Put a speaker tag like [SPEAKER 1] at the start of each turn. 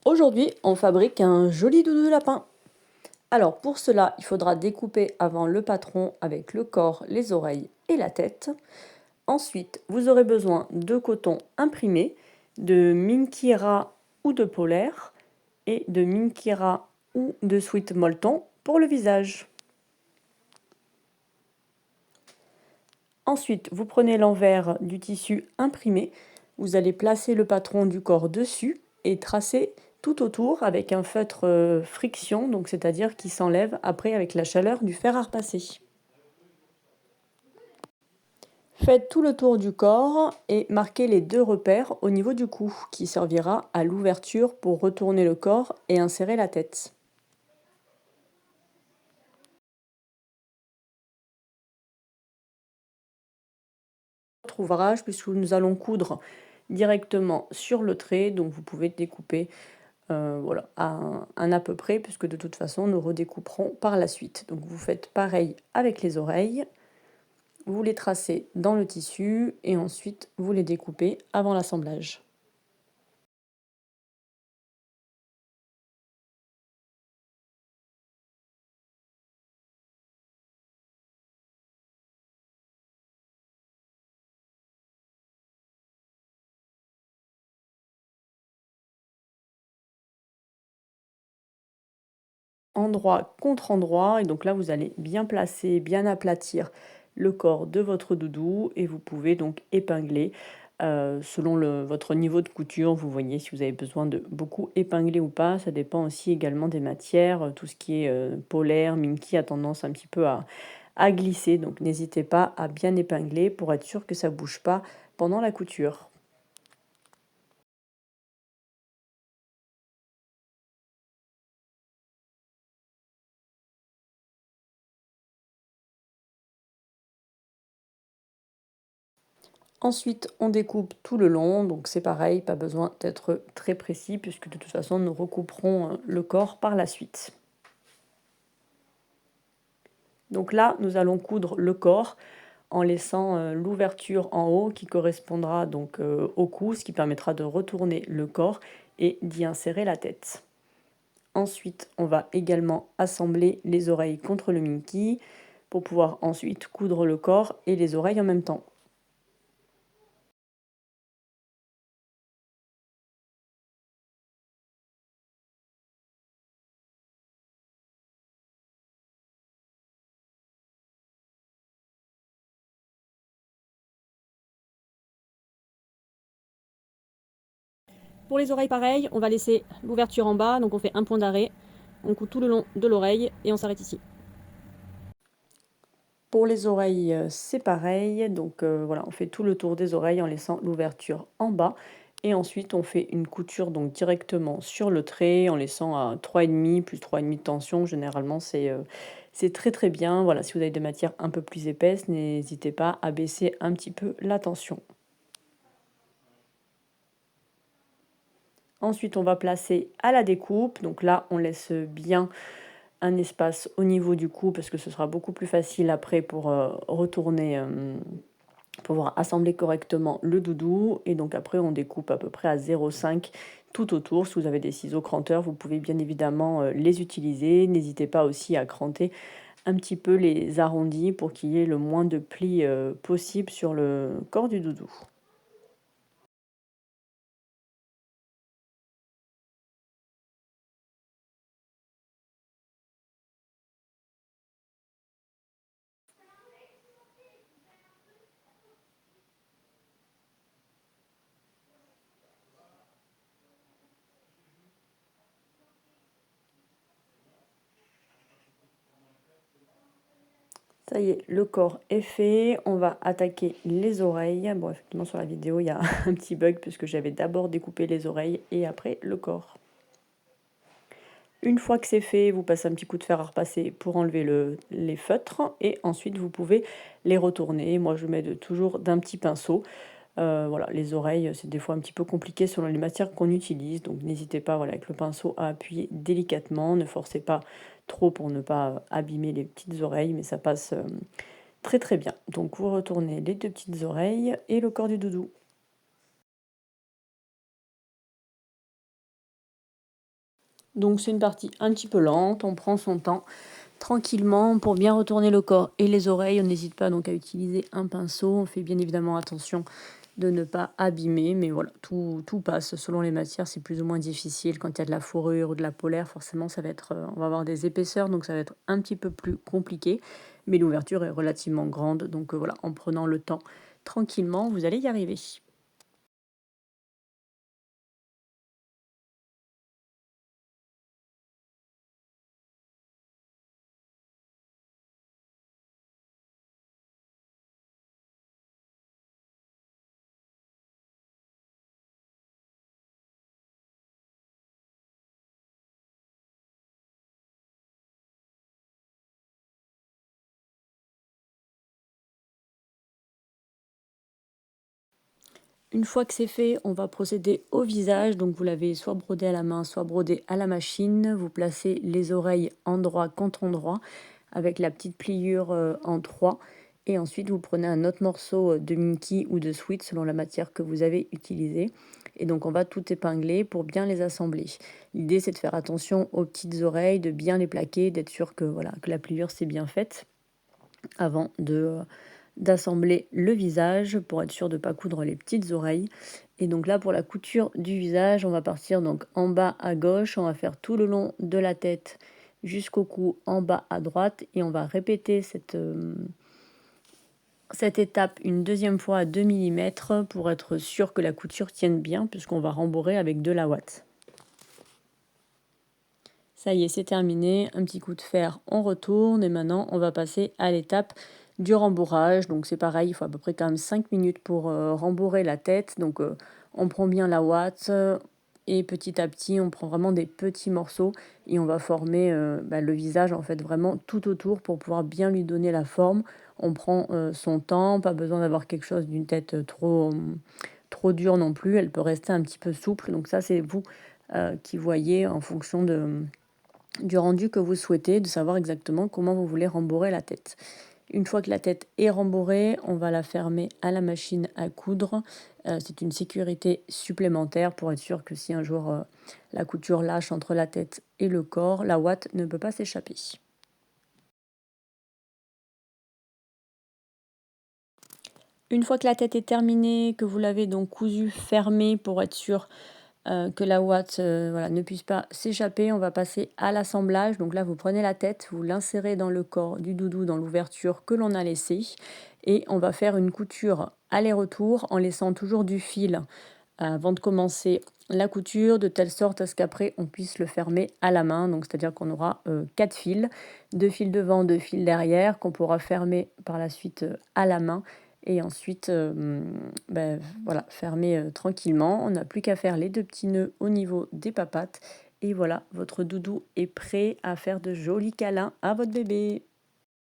[SPEAKER 1] Aujourd'hui, on fabrique un joli doudou de lapin. Alors pour cela, il faudra découper avant le patron avec le corps, les oreilles et la tête. Ensuite, vous aurez besoin de coton imprimé, de Minkira ou de polaire et de Minkira ou de Sweet Molton pour le visage. Ensuite, vous prenez l'envers du tissu imprimé, vous allez placer le patron du corps dessus et tracer tout autour avec un feutre friction, donc c'est-à-dire qui s'enlève après avec la chaleur du fer à repasser. Faites tout le tour du corps et marquez les 2 repères au niveau du cou, qui servira à l'ouverture pour retourner le corps et insérer la tête. Notre ouvrage, puisque nous allons coudre directement sur le trait, donc vous pouvez découper voilà, à un à peu près, puisque de toute façon, nous redécouperons par la suite. Donc vous faites pareil avec les oreilles, vous les tracez dans le tissu et ensuite vous les découpez avant l'assemblage. Endroit contre endroit, et donc là vous allez bien placer, bien aplatir le corps de votre doudou et vous pouvez donc épingler selon votre niveau de couture. Vous voyez si vous avez besoin de beaucoup épingler ou pas, ça dépend aussi également des matières. Tout ce qui est polaire, minky a tendance un petit peu à glisser, donc n'hésitez pas à bien épingler pour être sûr que ça ne bouge pas pendant la couture. Ensuite, on découpe tout le long, donc c'est pareil, pas besoin d'être très précis puisque de toute façon, nous recouperons le corps par la suite. Donc là, nous allons coudre le corps en laissant l'ouverture en haut qui correspondra donc au cou, ce qui permettra de retourner le corps et d'y insérer la tête. Ensuite, on va également assembler les oreilles contre le minky pour pouvoir ensuite coudre le corps et les oreilles en même temps. Pour les oreilles, pareil, on va laisser l'ouverture en bas, donc on fait un point d'arrêt, on coupe tout le long de l'oreille et on s'arrête ici. Pour les oreilles, c'est pareil, donc voilà, on fait tout le tour des oreilles en laissant l'ouverture en bas et ensuite on fait une couture donc directement sur le trait en laissant à 3,5 plus 3,5 de tension. Généralement, c'est très, très bien. Voilà, si vous avez des matières un peu plus épaisses, n'hésitez pas à baisser un petit peu la tension. Ensuite, on va placer à la découpe. Donc là, on laisse bien un espace au niveau du cou parce que ce sera beaucoup plus facile après pour retourner, pouvoir assembler correctement le doudou. Et donc après, on découpe à peu près à 0,5 tout autour. Si vous avez des ciseaux cranteurs, vous pouvez bien évidemment les utiliser. N'hésitez pas aussi à cranter un petit peu les arrondis pour qu'il y ait le moins de plis possible sur le corps du doudou. Ça y est, le corps est fait. On va attaquer les oreilles. Bon, effectivement, sur la vidéo, il y a un petit bug puisque j'avais d'abord découpé les oreilles et après le corps. Une fois que c'est fait, vous passez un petit coup de fer à repasser pour enlever les feutres et ensuite vous pouvez les retourner. Moi, je mets toujours d'un petit pinceau. Voilà, les oreilles, c'est des fois un petit peu compliqué selon les matières qu'on utilise, donc n'hésitez pas, voilà, avec le pinceau à appuyer délicatement. Ne forcez pas trop pour ne pas abîmer les petites oreilles, mais ça passe très très bien. Donc vous retournez les 2 petites oreilles et le corps du doudou. Donc c'est une partie un petit peu lente, on prend son temps tranquillement pour bien retourner le corps et les oreilles. On n'hésite pas donc à utiliser un pinceau. On fait bien évidemment attention de ne pas abîmer, mais voilà, tout passe selon les matières. C'est plus ou moins difficile quand il y a de la fourrure ou de la polaire. Forcément, ça va être, on va avoir des épaisseurs, donc ça va être un petit peu plus compliqué. Mais l'ouverture est relativement grande, donc voilà, en prenant le temps tranquillement, vous allez y arriver. Une fois que c'est fait, on va procéder au visage. Donc vous l'avez soit brodé à la main, soit brodé à la machine. Vous placez les oreilles endroit contre endroit avec la petite pliure en 3. Et ensuite, vous prenez un autre morceau de Minky ou de Sweet selon la matière que vous avez utilisée. Et donc, on va tout épingler pour bien les assembler. L'idée, c'est de faire attention aux petites oreilles, de bien les plaquer, d'être sûr que, voilà, que la pliure s'est bien faite avant d'assembler le visage pour être sûr de ne pas coudre les petites oreilles. Et donc là, pour la couture du visage, on va partir donc en bas à gauche, on va faire tout le long de la tête jusqu'au cou en bas à droite et on va répéter cette étape une deuxième fois à 2 mm pour être sûr que la couture tienne bien puisqu'on va rembourrer avec de la ouate. Ça y est, c'est terminé. Un petit coup de fer, on retourne et maintenant on va passer à l'étape du rembourrage. Donc c'est pareil, il faut à peu près quand même 5 minutes pour rembourrer la tête. Donc on prend bien la ouate et petit à petit on prend vraiment des petits morceaux et on va former le visage en fait vraiment tout autour pour pouvoir bien lui donner la forme. On prend son temps, pas besoin d'avoir quelque chose d'une tête trop dure non plus. Elle peut rester un petit peu souple. Donc ça c'est vous qui voyez en fonction du rendu que vous souhaitez, de savoir exactement comment vous voulez rembourrer la tête. Une fois que la tête est rembourrée, on va la fermer à la machine à coudre. C'est une sécurité supplémentaire pour être sûr que si un jour la couture lâche entre la tête et le corps, la ouate ne peut pas s'échapper. Une fois que la tête est terminée, que vous l'avez donc cousue fermée pour être sûr que la ouate voilà, ne puisse pas s'échapper, on va passer à l'assemblage. Donc là, vous prenez la tête, vous l'insérez dans le corps du doudou, dans l'ouverture que l'on a laissée. Et on va faire une couture aller-retour en laissant toujours du fil avant de commencer la couture, de telle sorte à ce qu'après, on puisse le fermer à la main. Donc, c'est-à-dire qu'on aura 4 fils, 2 fils devant, 2 fils derrière, qu'on pourra fermer par la suite à la main et ensuite voilà, fermer tranquillement. On n'a plus qu'à faire les 2 petits nœuds au niveau des papates et voilà, votre doudou est prêt à faire de jolis câlins à votre bébé.